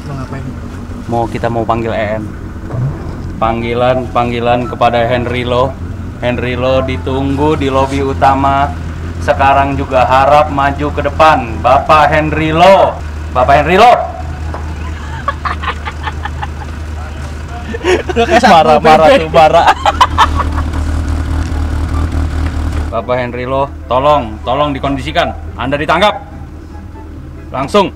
Mau ngapain? Kita mau panggil EN. Panggilan kepada Henry Lo. Henry Lo ditunggu di lobi utama. Sekarang juga harap maju ke depan. Bapak Henry Lo. Bapak Henry Lo. Marah-marah tuh, marah. Bapak Henry Lo, tolong dikondisikan. Anda ditangkap. Langsung.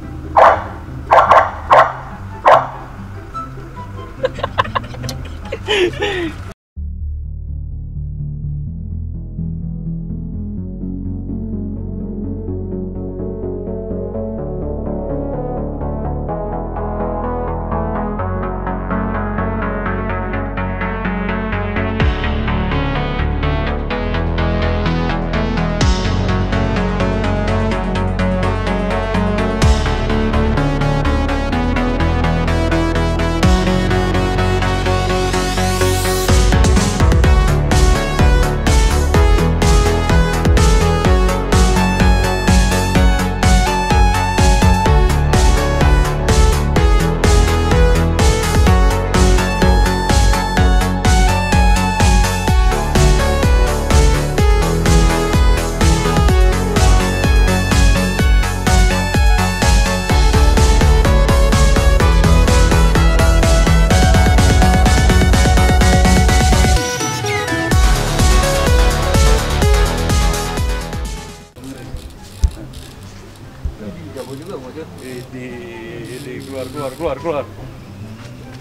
Keluar.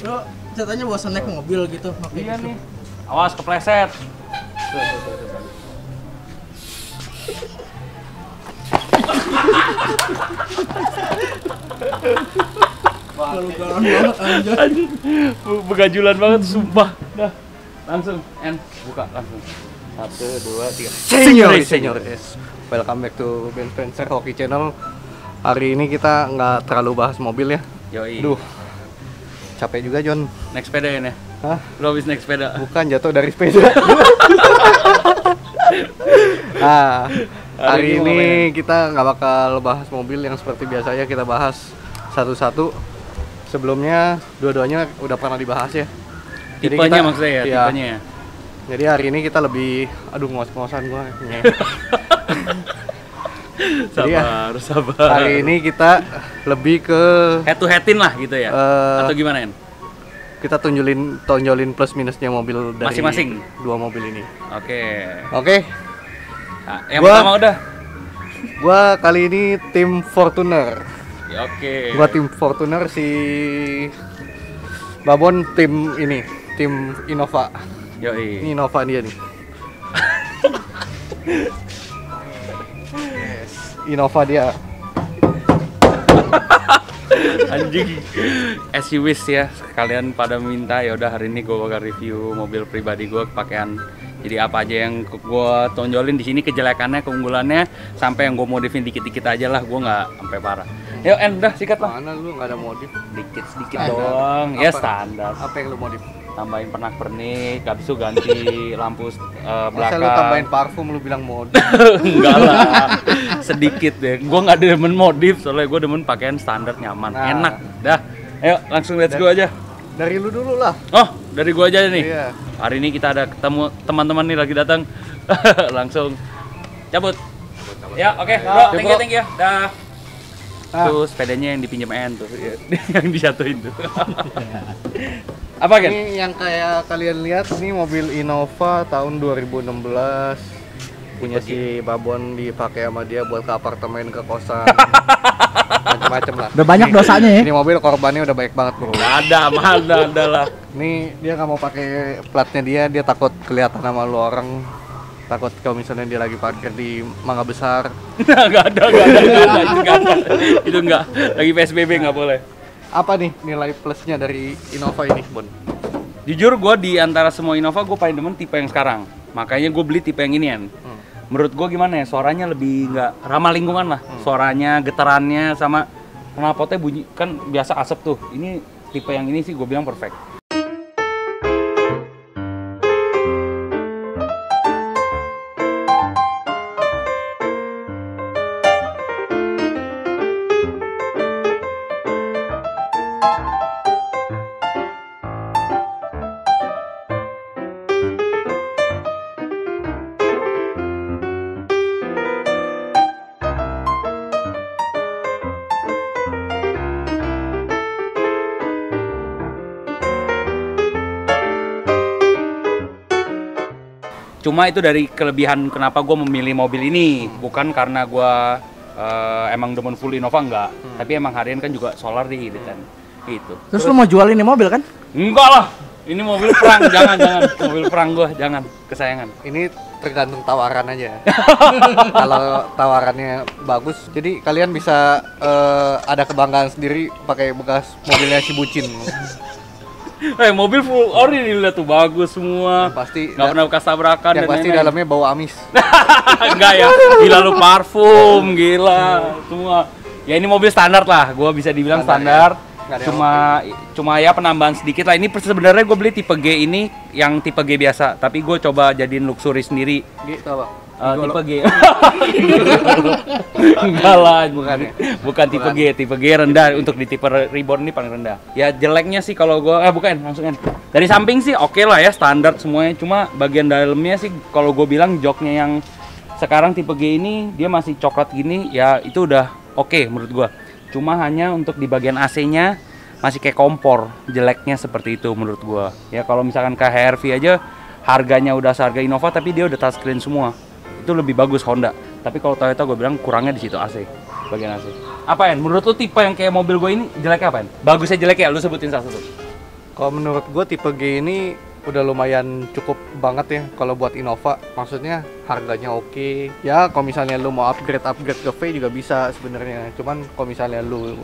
Lo ceritanya bosan naik mobil gitu? Iya nih. Awas kepleset. Galau-galauan banget anjir. Begajulan banget sumpah. Dah. Langsung N buka langsung. 1 2 3. Senyores. Welcome back to Ben Spencer Hockey Channel. Hari ini kita nggak terlalu bahas mobil ya. Yoi. Duh, capek juga John. Naik sepeda ya? Hah? Lo habis naik sepeda? Bukan, jatuh dari sepeda. Nah, hari ini kita nggak bakal bahas mobil yang seperti biasanya kita bahas satu-satu. Sebelumnya dua-duanya udah pernah dibahas ya. Jadi Tipenya kita- maksudnya ya, iya. tipenya ya. Jadi hari ini kita lebih, ngos-ngosan gua. Jadi Sabar. hari ini kita lebih ke Head to headin lah gitu ya? Atau gimana En? kita tonjolin plus minusnya mobil dari Masing-masing? dua mobil ini. Oke. Nah, yang Gua- pertama udah? Gua kali ini tim Fortuner. Ya, oke. Gua tim Fortuner, si Babon tim Innova. Yoi. Ini Innova dia nih. Innova dia. Anjing. As you wish ya. Kalian pada minta, ya udah hari ini gue bakal review mobil pribadi gue pakaian. Jadi apa aja yang gue tonjolin di sini, kejelekannya, keunggulannya, sampai yang gue modifin dikit-dikit aja lah, gue nggak sampai parah. Yuk En, udah sikat lah. Mana lu nggak ada modif? Dikit-sedikit Standar. doang. Ya Apa? standar. Apa yang lu modif? Tambahin pernak-pernik, habis itu ganti lampu Masa belakang. lu tambahin parfum lu bilang modif? Enggak lah, sedikit deh. Gue nggak demen modif, soalnya gue demen pakaian standar nyaman, Nah. enak. Dah, ayo langsung let's go aja. Dari lu dulu lah. Oh, dari gue aja nih. Iya. Hari ini kita ada ketemu teman-teman nih lagi datang. Langsung cabut. Ya, oke, bro. Thank you. Dah. Tuh sepedanya yang dipinjam En tuh, yang disatuin tuh. Apa kan? Ini yang kayak kalian lihat, ini mobil Innova tahun 2016. Punya si Babon, dipakai sama dia buat ke apartemen, ke kosan. Macem-macem lah. Udah banyak dosanya ya? Ini mobil korbannya udah baik banget bro. Nggak ada, mana ada lah. Ini dia nggak mau pakai platnya dia takut kelihatan sama lu orang. Takut kalau misalnya dia lagi parkir di Mangga Besar. Nggak ada. Itu nggak. Lagi PSBB nggak boleh. Apa nih nilai plusnya dari Innova ini, Bon? Jujur gue di antara semua Innova gue paling demen tipe yang sekarang. Makanya gue beli tipe yang inian. Menurut gue gimana ya, suaranya lebih nggak ramah lingkungan lah. Suaranya, getarannya, sama knalpotnya bunyi, kan biasa asap tuh. Ini tipe yang ini sih gue bilang perfect. Cuma itu dari kelebihan kenapa gue memilih mobil ini, bukan karena gue emang demen full Innova enggak, tapi emang harian kan juga solar di kan, gitu. Terus lu mau jual ini mobil kan? Enggak lah, ini mobil perang, jangan, mobil perang gue, jangan, kesayangan. Ini tergantung tawaran aja. Kalau tawarannya bagus, jadi kalian bisa ada kebanggaan sendiri pakai bekas mobilnya si Bucin. Mobil full ori lihat tuh bagus semua. Yang pasti nggak pernah bekas tabrakan. Yang pasti dalamnya bau amis. Enggak ya, gila lu parfum, gila semua. Ya ini mobil standar lah, gua bisa dibilang standar. Ya? Cuma ya penambahan sedikit lah. Ini sebenarnya gue beli tipe G ini yang tipe G biasa, tapi gue coba jadiin luxury sendiri. Gitu apa? Tipe G. Enggak lah, bukan tipe G. Tipe G rendah, untuk di tipe Reborn ini paling rendah. Ya jeleknya sih kalau gue, bukan langsungnya. Dari samping sih oke lah ya, standar semuanya. Cuma bagian dalamnya sih kalau gue bilang joknya yang sekarang tipe G ini dia masih coklat gini, ya itu udah oke menurut gue. Cuma hanya untuk di bagian AC-nya masih kayak kompor, jeleknya seperti itu menurut gue. Ya kalau misalkan ke HR-V aja harganya udah seharga Innova tapi dia udah touchscreen semua. Itu lebih bagus Honda. Tapi kalau Toyota gue bilang kurangnya di situ AC, bagian AC. Apa ya? Menurut lu tipe yang kayak mobil gue ini jeleknya apa? Bagusnya jelek ya? Lu sebutin salah satu. Kalau menurut gue tipe G ini udah lumayan cukup banget ya kalau buat Innova. Maksudnya harganya oke. Ya kalau misalnya lu mau upgrade ke V juga bisa sebenarnya. Cuman kalau misalnya lu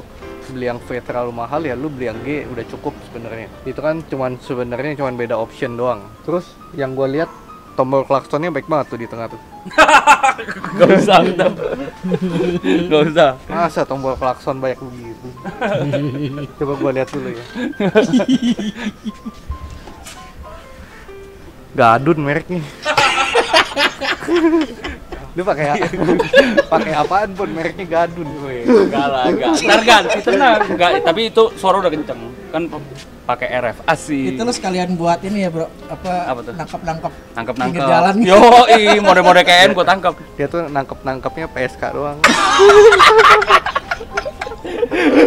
beli yang V terlalu mahal ya lu beli yang G udah cukup sebenarnya. Itu kan sebenarnya cuman beda option doang. Terus yang gue lihat tombol klaksonnya baik banget tuh di tengah tuh. Gak usah, gak usah. Masa tombol klakson banyak begitu? Coba gua lihat dulu ya. Gadun mereknya. Lu pakai apaan pun mereknya Gadun. Enggak lah, enggak. Ntar ganti tenang. Enggak, tapi itu suara udah kenceng. Kan pakai RF asik. Itu lu sekalian buat ini ya, Bro. Apa tuh? nangkap Nangkep. jalan. Yo, mode-mode KN gua tangkap. Dia tuh nangkepnya PSK doang.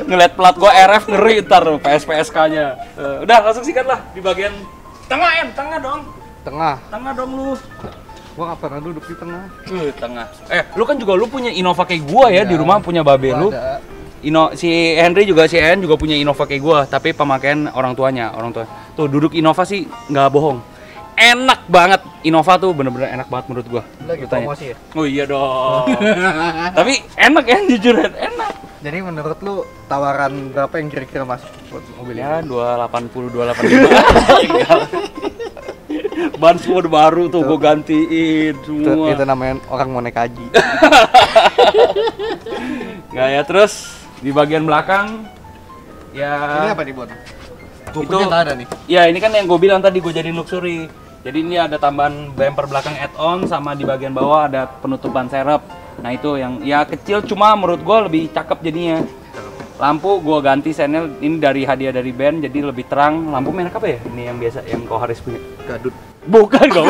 Ngeliat plat gua RF ngeri ntar PSK-nya. Udah langsung sikat lah di bagian tengah tengah dong. Tengah dong lu. Gua gak pernah duduk di tengah. Tengah. Lu kan juga lu punya Innova kayak gua ya, di rumah punya babe lu. Ada. Si Henry juga, si En juga punya Innova kayak gua, tapi pemakaian orang tua. Tuh duduk Innova sih nggak bohong. Enak banget, Innova tuh bener-bener enak banget menurut gua. Lagi promosi ya? Oh iya dong. Tapi enak ya, jujur enak. Jadi menurut lu tawaran berapa yang kira-kira masuk buat mobil Ya ini? 280, 285. Ban semua udah baru tuh, gua gantiin semua. Itu namanya orang mau naik haji. Nggak ya, terus di bagian belakang ya Ini apa nih, Bon? Gua itu punya nggak ada nih. ya ini kan yang gue bilang tadi, gue jadiin luxury. Jadi ini ada tambahan bumper belakang add-on, sama di bagian bawah ada penutupan serep. Nah itu yang ya kecil, cuma menurut gue lebih cakep jadinya. Lampu gue ganti senel, ini dari hadiah dari band, jadi lebih terang. Lampu merek apa ya? Ini yang biasa, yang kau Haris punya. Gadut. Bukan dong,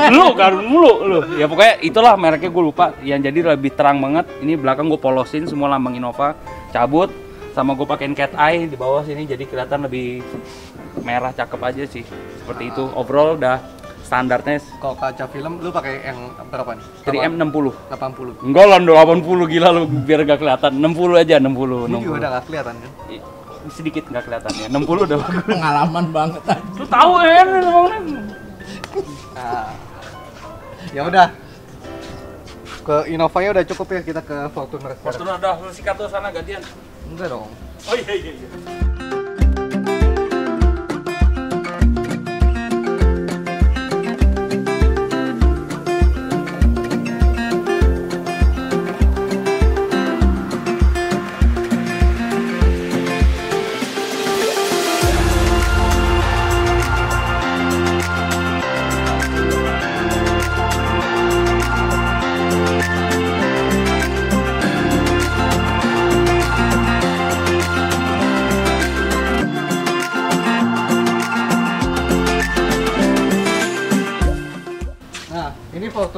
lu. Ya pokoknya itulah mereknya, gue lupa. Yang jadi lebih terang banget. Ini belakang gue polosin semua lambang Innova, cabut, sama gue pakein cat eye di bawah sini, jadi kelihatan lebih merah, cakep aja sih. Seperti itu. Overall udah standarnya. Kalau kaca film lu pakai yang berapa nih? 3M 60. 80. Enggak lah, 80 gila lu, biar gak kelihatan. 60 aja, 60. Ini juga udah gak kelihatan kan? Sedikit nggak kelihatan ya. 60 udah bagus. Pengalaman banget aja. Lu tahu kan? Nah, ya udah. Ke Innova-nya udah cukup ya, kita ke Fortuner sekarang. Fortuner dah, lu sikat tuh sana gantian. Enggak dong. Oh iya.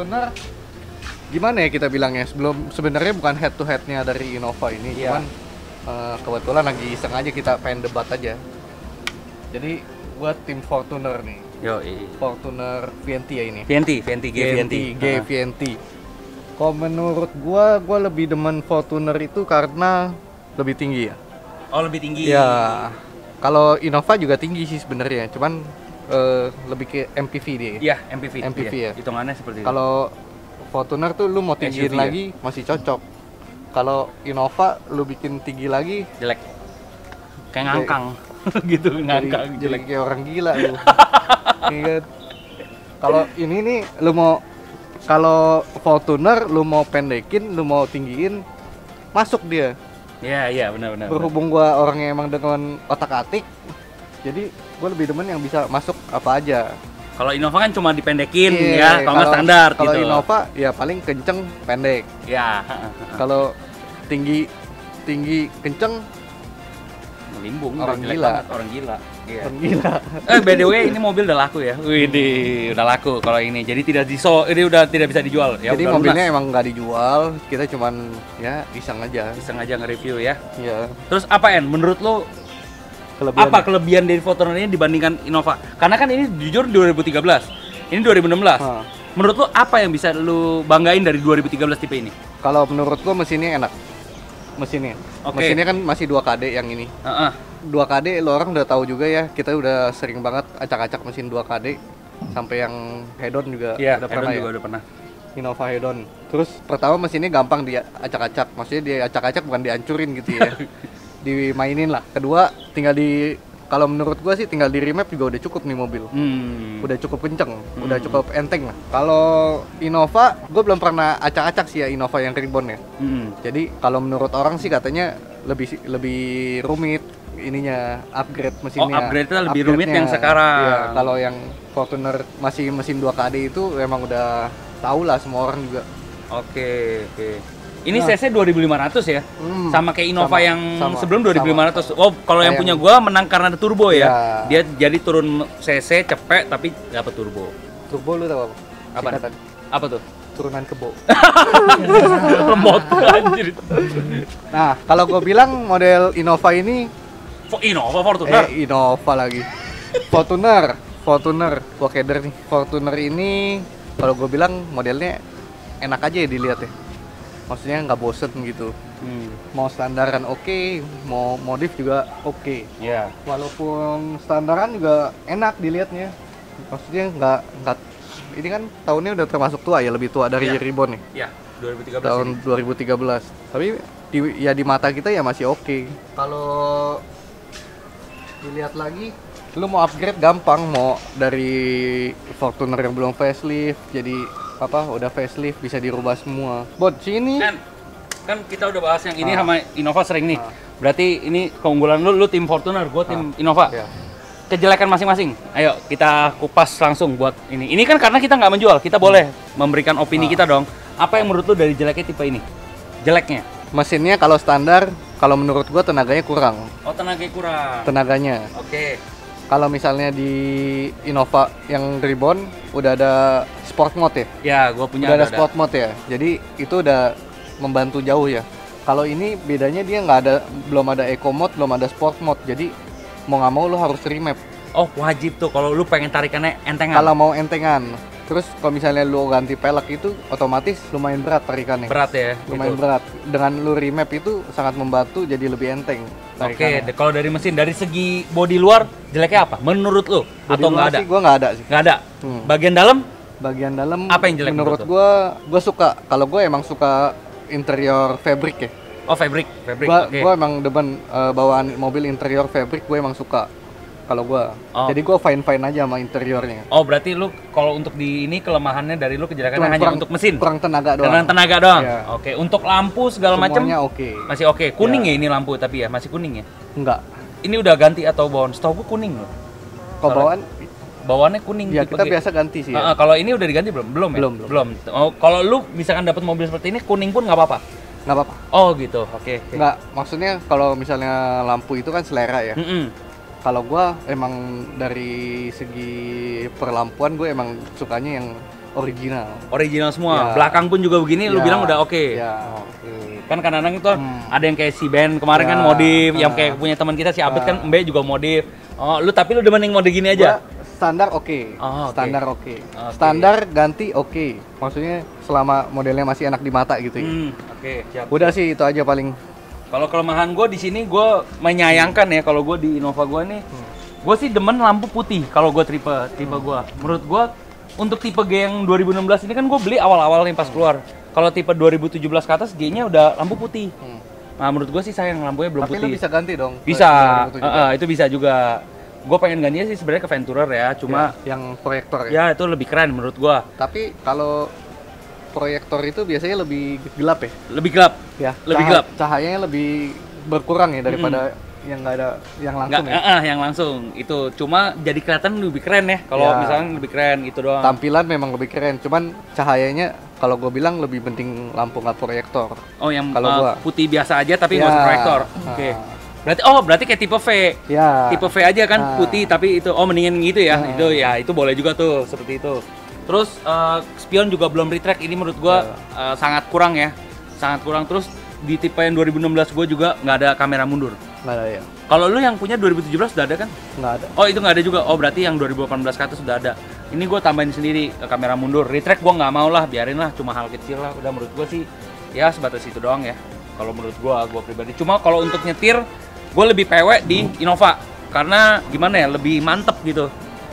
Fortuner gimana ya kita bilangnya, sebenarnya bukan head to headnya dari Innova ini, Iya. cuman kebetulan lagi iseng aja kita pengen debat aja. Jadi buat tim Fortuner nih, Yo, Fortuner VNT ya ini. VNT. VNT. Kalau menurut gua lebih demen Fortuner itu karena lebih tinggi ya. Oh, lebih tinggi. Ya, kalau Innova juga tinggi sih sebenarnya, cuman lebih ke MPV dia. Iya, MPV. MPV Iya. ya. Hitungannya seperti itu. Kalau Fortuner tuh lu mau tinggiin SUV ya? lagi masih cocok. Kalau Innova lu bikin tinggi lagi Jelek. Kayak ngangkang. Gitu, ngangkang jadi jelek. kayak orang gila lu. Iya kan? Kalau ini nih lu mau, kalau Fortuner lu mau pendekin, lu mau tinggiin, masuk dia. Iya, benar. Berhubung gua orangnya emang dengan otak-atik, jadi gua lebih demen yang bisa masuk apa aja. Kalau Innova kan cuma dipendekin Iya, ya, kalau nggak standar kalau gitu. Innova ya paling kenceng pendek. Ya, Kalau tinggi kenceng melimbung, Orang jelek gila. banget, orang gila. Iya. orang gila. By the way, ini mobil udah laku ya. Widih, udah laku kalau ini. Jadi ini udah tidak bisa dijual ya. Jadi udah mobilnya lunas. emang nggak dijual, kita cuman ya iseng aja. Iseng aja nge-review ya. Iya. Terus apa Menurut lo Kelebihan. apa kelebihan dari Fortuner ini dibandingkan Innova? Karena kan ini jujur 2013. Ini 2016. Hah. Menurut lo apa yang bisa lo banggain dari 2013 tipe ini? Kalau menurut gua mesinnya enak. Mesinnya. Oke. Mesinnya kan masih 2KD yang ini. Heeh. 2KD lo orang udah tahu juga ya, kita udah sering banget acak-acak mesin 2KD sampai yang head-on juga Iya, udah pernah Edon ya. juga udah pernah. Innova head-on. Terus pertama mesinnya gampang diacak-acak. Maksudnya diacak-acak bukan dihancurin gitu ya. Dimainin lah. Kedua tinggal kalau menurut gua sih tinggal di remap juga udah cukup nih mobil. Udah cukup kenceng, udah cukup enteng lah. Kalau Innova, gue belum pernah acak-acak sih ya Innova yang ribbon ya. Jadi kalau menurut orang sih katanya lebih rumit ininya, upgrade mesinnya. Oh, upgrade-nya lebih rumit yang sekarang. Iya, kalau yang Fortuner masih mesin 2KD itu emang udah tahu lah semua orang juga. Oke. Ini Nah. CC 2500 ya? Sama kayak Innova yang sama, sebelum 2500. Oh, kalau yang Kayak punya gua menang karena ada turbo ya. Iya. Dia jadi turun CC cepet tapi dapat turbo. Turbo lu tahu apa? Apa? Singkatan. Apa tuh? Turunan kebo. Remote anjir. Nah, kalau gue bilang model Innova ini Innova Fortuner. Innova lagi. Fortuner, gua keder nih. Fortuner ini kalau gue bilang modelnya enak aja ya dilihat ya. Maksudnya nggak bosen gitu. Mau standaran oke, mau modif juga oke. Iya. Walaupun standaran juga enak dilihatnya. Maksudnya nggak ini kan tahunnya udah termasuk tua ya, lebih tua dari Iya. Ribbon nih. Iya, 2013 Tahun ini. 2013. Tapi di mata kita ya masih oke. Kalau dilihat lagi, lu mau upgrade gampang, mau dari Fortuner yang belum facelift jadi udah facelift bisa dirubah semua. Buat sini Kan kita udah bahas yang ini sama Innova sering nih. Berarti ini keunggulan lu tim Fortuner, gua tim Innova. ya. Kejelekan masing-masing. Ayo kita kupas langsung buat ini. Ini kan karena kita nggak menjual, kita boleh memberikan opini kita dong. Apa yang menurut lu dari jeleknya tipe ini? Jeleknya? Mesinnya kalau standar, kalau menurut gua tenaganya kurang. Oh, tenaganya kurang. Tenaganya. Oke. Kalau misalnya di Innova yang Ribbon udah ada sport mode ya. Ya, gua punya Udah ada sport mode ya. Jadi itu udah membantu jauh ya. Kalau ini bedanya dia belum ada eco mode, belum ada sport mode. Jadi mau nggak mau lu harus remap. Oh, wajib tuh kalau lu pengen tarikannya entengan. Kalau mau entengan. Terus kalau misalnya lu ganti pelek itu otomatis lumayan berat tarikannya. berat ya. Lumayan gitu. berat. Dengan lu remap itu sangat membantu jadi lebih enteng. Oke, tarikannya. kalau dari mesin, dari segi bodi luar jeleknya apa? Menurut lu? Bodi Atau luar nggak ada? sih gua nggak ada sih. Nggak ada. Bagian Bagian dalam? dalam Apa yang jelek menurut menurut gua suka. Kalau gua emang suka interior fabric ya. Oh, fabric. Oke. Gua emang demen bawaan mobil interior fabric, gue emang suka. Kalau gua. Oh. Jadi gua fine aja sama interiornya. Oh, berarti lu kalau untuk di ini kelemahannya dari lu kejelekannya hanya untuk mesin. Kurang tenaga doang. Karena tenaga doang. Iya. Oke, untuk lampu segala macam Semuanya oke. masih oke. Kuning Iya. ya ini lampu tapi ya, masih kuning ya. Enggak. Ini udah ganti atau bawaan? Setahu gua kuning loh. Kalau bawaan Bawaannya kuning ya tipe kita G. biasa ganti sih ya. Kalau ini udah diganti belum? Belum ya? Belum. Oh, kalau lu misalkan dapat mobil seperti ini kuning pun nggak apa-apa. Nggak apa-apa. Oh, gitu. Oke. Nggak, maksudnya kalau misalnya lampu itu kan selera ya. Kalau gua emang dari segi perlampuan gue emang sukanya yang original. Original semua. Ya. Belakang pun juga begini, lu Ya. bilang udah oke. Ya. Kan kadang-kadang itu ada yang kayak si Ben kemarin kan Ya. modif, yang kayak punya teman kita si Abed kan Mbe juga modif. Oh, tapi lu demen yang mode gini aja? Gua standar oke. Oh, oke. Standar oke. Oke. Standar ganti oke. Maksudnya selama modelnya masih enak di mata gitu ya. Oke, siap. Udah sih itu aja paling. Kalau kelemahan gue di sini gue menyayangkan ya kalau gue di Innova gue nih, gue sih demen lampu putih kalau gue tipe gue. Menurut gue untuk tipe G yang 2016 ini kan gue beli awal-awal nih pas keluar. Kalau tipe 2017 ke atas G-nya udah lampu putih. Nah menurut gue sih sayang lampunya belum Tapi putih. lu bisa ganti dong. Bisa, ke 2017. itu bisa juga. Gue pengen gantinya sih sebenarnya ke Venturer ya, cuma Ya, yang proyektor ya. ya itu lebih keren menurut gue. Tapi kalau proyektor itu biasanya lebih gelap ya. Lebih gelap. Ya, Lebih gelap. Cahayanya lebih berkurang ya daripada yang nggak ada yang langsung ya. Yang langsung itu cuma jadi kelihatan lebih keren ya. Kalau Ya. misalnya lebih keren gitu doang. Tampilan memang lebih keren, cuman cahayanya kalau gue bilang lebih penting lampu nggak proyektor. Oh yang Kalau gua. putih biasa aja tapi Ya. nggak usah proyektor. Oke. Berarti kayak tipe V. Ya. Tipe V aja kan Ah. putih tapi itu mendingan gitu ya. Itu boleh juga tuh seperti itu. Terus spion juga belum retract, ini menurut gua sangat kurang ya. Sangat kurang. Terus di tipe yang 2016 gua juga nggak ada kamera mundur. Nggak ada ya. Kalau lu yang punya 2017 sudah ada kan? Nggak ada. Oh itu nggak ada juga. Oh berarti yang 2018 ke atas sudah ada. Ini gue tambahin sendiri kamera mundur. Retract gue nggak mau lah, biarin lah. Cuma hal kecil lah. Udah menurut gue sih ya sebatas itu doang ya. Kalau menurut gue pribadi. Cuma kalau untuk nyetir, gue lebih PW di Innova. Karena gimana ya, lebih mantep gitu.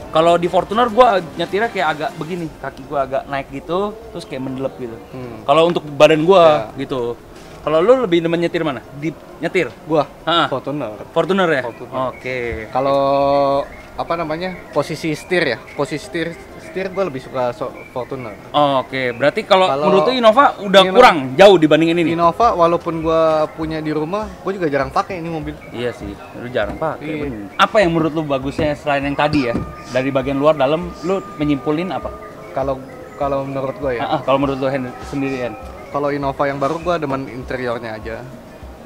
Kalau di Fortuner gue nyetirnya kayak agak begini, kaki gue agak naik gitu, terus kayak mendelep gitu. Kalau untuk badan gue gitu. Kalau lu lebih demen nyetir mana? Di nyetir? Gua Ha. Fortuner. Fortuner ya? Fortuner. Oke. Kalau apa namanya posisi setir ya, posisi setir gue lebih suka Fortuner. Oke, berarti kalau Kalau menurut lu Innova udah Innova- kurang jauh dibandingin ini? Innova walaupun gue punya di rumah, gue juga jarang pakai ini mobil. Iya sih, lu jarang pakai. Iya. bener. Apa yang menurut lu bagusnya selain yang tadi ya? Dari bagian luar dalam, lu menyimpulin apa? Kalau menurut gue ya, Kalau menurut lu sendirian? kalau Innova yang baru gue demen interiornya aja.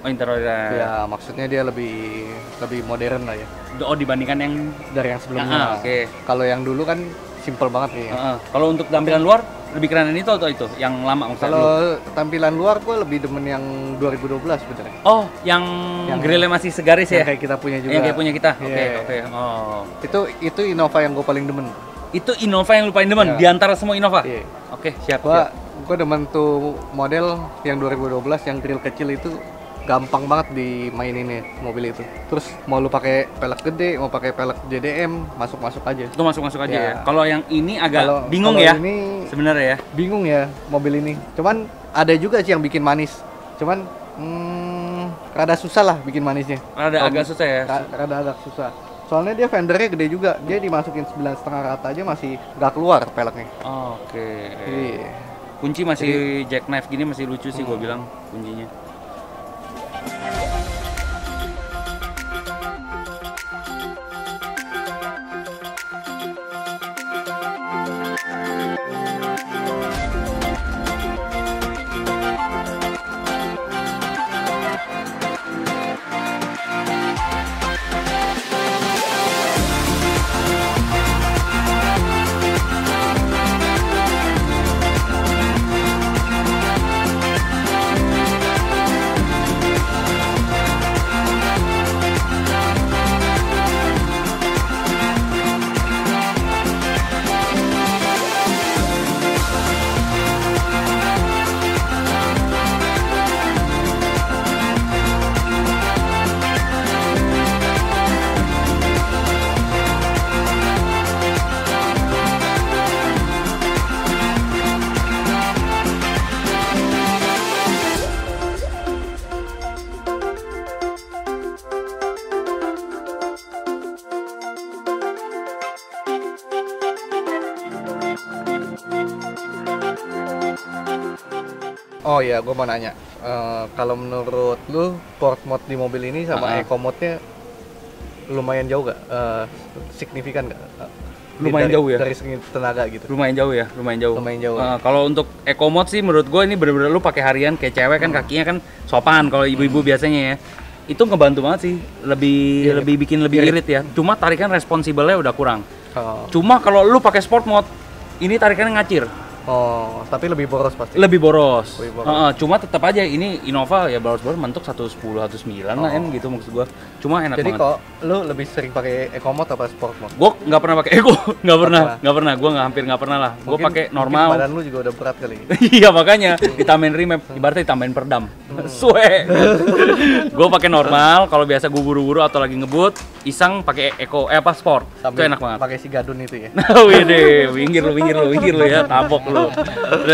Oh interiornya. Ya maksudnya dia lebih modern lah ya Oh dibandingkan yang dari yang sebelumnya. oke. Kalau yang dulu kan simple banget nih. Kalau untuk tampilan luar lebih keren ini atau itu yang lama maksudnya? Kalau lu? tampilan luar gue lebih demen yang 2012 sebenarnya. Oh, yang Yang- grillnya masih segaris ya? Yang kayak kita punya juga. Yang kayak punya kita. Oke, Iya. oke. Oh. Itu Innova yang gue paling demen. Itu Innova yang lu paling demen Iya. di antara semua Innova? Iya. Oke, siap. Gua demen tuh model yang 2012 yang grill kecil itu gampang banget dimaininnya mobil itu. Terus mau lu pakai pelek gede, mau pakai pelek JDM, masuk aja. Itu masuk aja Ya. ya. Kalau yang ini agak Kalau- bingung kalau ya. ini Sebenarnya ya. bingung ya mobil ini. Cuman ada juga sih yang bikin manis. Cuman rada susah lah bikin manisnya. Agak susah ya. Rada agak susah. Soalnya dia fendernya gede juga. Dia dimasukin 9,5 rata aja masih nggak keluar peleknya. Oke. Iya. Kunci masih jackknife gini masih lucu sih gue bilang kuncinya. Oh iya, gue mau nanya. Kalau menurut lu sport mode di mobil ini sama eco mode-nya lumayan jauh gak? Signifikan gak? Lumayan jauh ya? Dari segi tenaga gitu. Lumayan jauh ya, lumayan jauh. Lumayan jauh. Kalau untuk eco mode sih menurut gue ini bener-bener lu pakai harian kayak cewek kan kakinya kan sopan kalau ibu-ibu biasanya ya. Itu ngebantu banget sih, lebih bikin lebih irit ya. Cuma tarikan responsibelnya udah kurang. Oh. Cuma kalau lu pakai sport mode, ini tarikannya ngacir. Oh, tapi lebih boros pasti. Lebih boros. Lebih boros. Cuma tetap aja ini Innova ya boros-boros mentok 110 109 lah kan gitu maksud gua. Cuma enak Jadi banget. kok lu lebih sering pakai eco mode apa sport mode? Gua nggak pernah pakai Eco, nggak pernah. Gua hampir nggak pernah lah. Gua Mungkin- pakai mungkin normal. Badan lu juga udah berat kali. Iya makanya ditambahin remap, ibaratnya ditambahin perdam. Suwe. Gua pakai normal, kalau biasa gua buru-buru atau lagi ngebut, iseng pakai Eco sport. Itu enak banget. Pakai si gadun itu ya. Wih deh, minggir lu ya, tabok lu.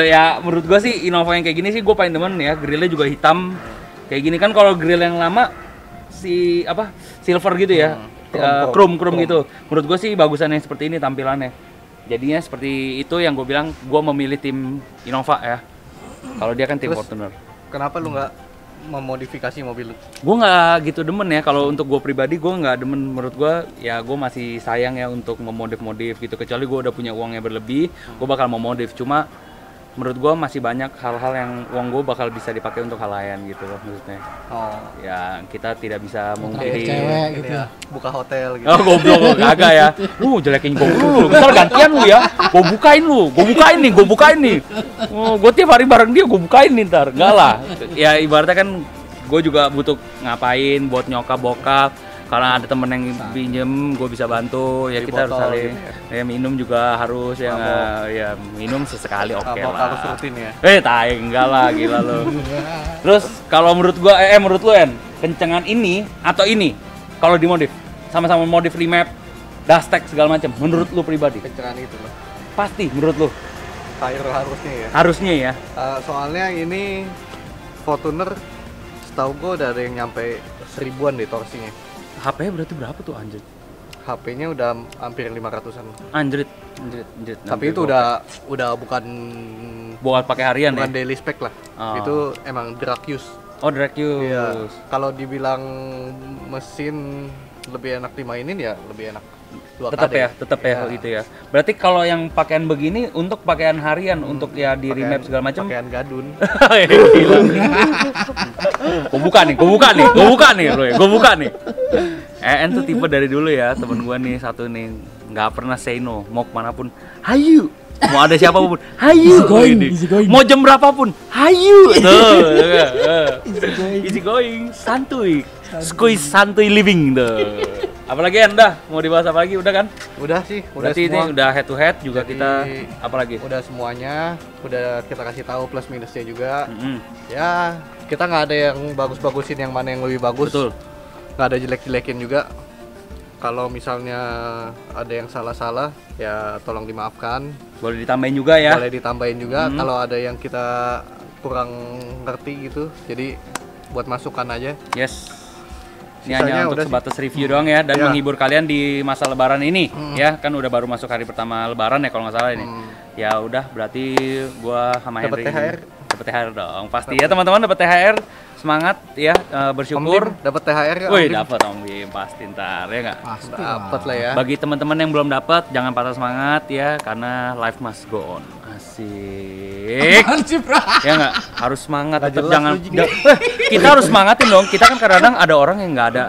Ya menurut gua sih Innova yang kayak gini sih gua paling demen ya, grillnya juga hitam. Kayak gini kan kalau grill yang lama si silver gitu ya. Chrome gitu. Menurut gua sih bagusannya seperti ini tampilannya. Jadinya seperti itu yang gue bilang, gue memilih tim Innova ya. Kalau dia kan tim Terus, Fortuner. Kenapa lu nggak memodifikasi mobil lu? Gue nggak gitu demen ya. Kalau untuk gue pribadi, gue nggak demen. Menurut gue, ya gue masih sayang ya untuk memodif-modif gitu. Kecuali gue udah punya uangnya berlebih, gue bakal memodif. Cuma menurut gue masih banyak hal-hal yang uang gue bakal bisa dipakai untuk hal lain gitu loh maksudnya. Oh, Ya kita tidak bisa Traktir mungkiri. cewek ini gitu. ya, buka hotel gitu. Oh goblok, kagak ya. Lu jelekin gue dulu. Misal gantian lu ya. Gue bukain nih. Oh, gue tiap hari bareng dia gue bukain nih ntar. Enggak lah. Ya ibaratnya kan gue juga butuh ngapain buat nyokap bokap. Karena ada temen yang pinjem, gue bisa bantu. Ya Beli kita harus botol saling. gitu Ya minum juga harus ya Mabok. nggak? Ya minum sesekali oke Mabok lah. harus rutin ya. Tai enggak lah, gila lu. Terus kalau menurut gua menurut lu En, kencengan ini atau ini kalau dimodif sama-sama modif remap, dustek segala macam, menurut lu pribadi? Kencengan itu loh. Pasti menurut lu Harusnya ya. harusnya ya. Soalnya ini Fortuner setahu gua udah ada yang nyampe 1000-an deh torsinya. HP berarti berapa tuh anjir? HP-nya udah hampir 500-an. Anjrit. Tapi itu udah bukan buat pakai harian ya. daily spec lah. Oh. Itu emang drag use. Oh, direct use. Iya. Kalau dibilang mesin lebih enak dimainin ya lebih enak 2KD. Tetap ya Iya. gitu ya. Berarti kalau yang pakaian begini untuk pakaian harian untuk ya di Pakaian- remap segala macam. Pakaian gadun. Gila. Gue buka nih. En tuh tipe dari dulu ya, temen gue nih satu nih, nggak pernah say no, mau kemanapun, hayu, mau ada siapapun, hayu, Easy going. mau jam berapapun, hayu, tuh, Easy easy going, santuy, squeeze santuy living tuh. Apalagi dah, mau dibahas apa lagi, udah kan? Udah sih, udah Berarti semua. ini udah head to head juga Jadi, kita, apalagi? Udah semuanya, udah kita kasih tahu plus minusnya juga. Mm-mm. Ya, kita nggak ada yang bagus-bagusin yang mana yang lebih bagus. Betul. Nggak ada jelek-jelekin juga. Kalau misalnya ada yang salah-salah, ya tolong dimaafkan. Boleh ditambahin juga ya. Boleh ditambahin juga. Kalau ada yang kita kurang ngerti gitu, jadi buat masukan aja. Yes. Ini Sisanya hanya untuk udah sih. sebatas review doang ya dan Ya. menghibur kalian di masa lebaran ini ya, kan udah baru masuk hari pertama lebaran ya kalau nggak salah ini. Ya udah berarti gua sama Dapat Henry THR? dapat THR dong. Pasti ya teman-teman dapat THR. Semangat ya, bersyukur. Om Dim, dapat THR ya? Wih, dapat Om Bim pasti ntar ya nggak? Pasti Dapat lah ya. Bagi teman-teman yang belum dapat jangan patah semangat ya karena life must go on. Asik. Apaan sih, Bro? Ya nggak, harus semangat, Nggak tetap jelas jangan lu, Jing. kita harus semangatin dong. Kita kan kadang-kadang ada orang yang nggak ada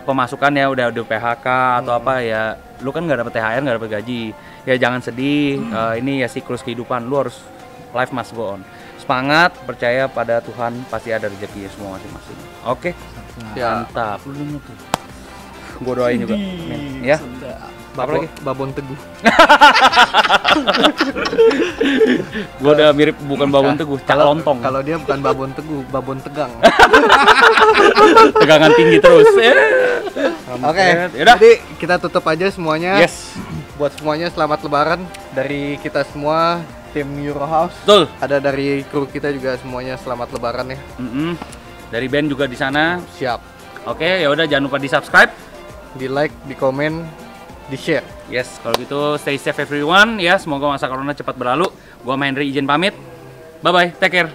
pemasukan ya, udah PHK atau apa ya, lu kan nggak dapet THR, nggak dapet gaji ya, jangan sedih. Ini ya siklus kehidupan, lu harus life must go on. Semangat, percaya pada Tuhan, pasti ada rezeki semua masing-masing. Oke, Ya, mantap. Lu denger tuh, gua doain juga. Amin. Ya. Apa lagi? Babon Teguh. Gua udah mirip bukan babon teguh, cak lontong. Kalau dia bukan Babon Teguh, Babon Tegang. Tegangan tinggi terus. Oke, Yaudah. jadi kita tutup aja semuanya. Yes. Buat semuanya selamat lebaran dari kita semua tim Eurohouse. Betul. Ada dari kru kita juga semuanya selamat lebaran ya. Mm-mm. Dari band juga di sana. Siap. Oke, ya udah jangan lupa di-subscribe. Di like, di komen, di share. Yes, kalau gitu stay safe everyone ya. Semoga masa corona cepat berlalu. Gua Henry izin pamit. Bye bye, take care.